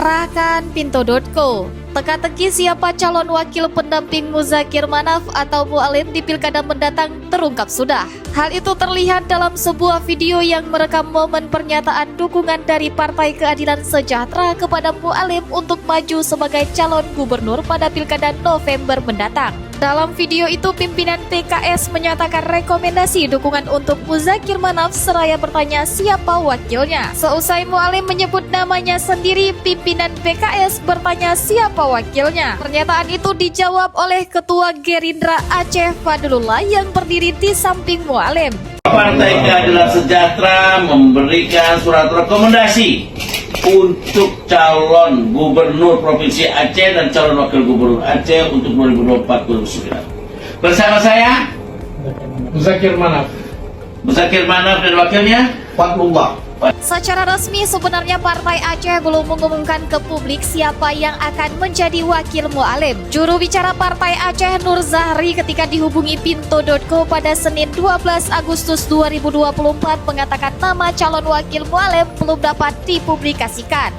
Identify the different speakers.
Speaker 1: Rakan Pinto.co, teka-teki siapa calon wakil pendamping Muzakir Manaf atau Mualim di pilkada mendatang terungkap sudah. Hal itu terlihat dalam sebuah video yang merekam momen pernyataan dukungan dari Partai Keadilan Sejahtera kepada Mualim untuk maju sebagai calon gubernur pada pilkada November mendatang. Dalam video itu, pimpinan PKS menyatakan rekomendasi dukungan untuk Muzakir Manaf seraya bertanya siapa wakilnya. Seusai Mualim menyebut namanya sendiri, pimpinan PKS bertanya siapa wakilnya. Pernyataan itu dijawab oleh Ketua Gerindra Aceh Fadlullah yang berdiri di samping Mualim.
Speaker 2: Partai Keadilan Sejahtera memberikan surat rekomendasi untuk calon gubernur Provinsi Aceh dan calon wakil gubernur Aceh untuk 2024-2029. Bersama saya
Speaker 3: Muzakir Manaf
Speaker 2: dan wakilnya
Speaker 3: Fadlullah.
Speaker 1: Secara resmi sebenarnya Partai Aceh belum mengumumkan ke publik siapa yang akan menjadi wakil Mualim. Juru bicara Partai Aceh Nur Zahri ketika dihubungi Pinto.co pada Senin 12 Agustus 2024 mengatakan nama calon wakil Mualim belum dapat dipublikasikan.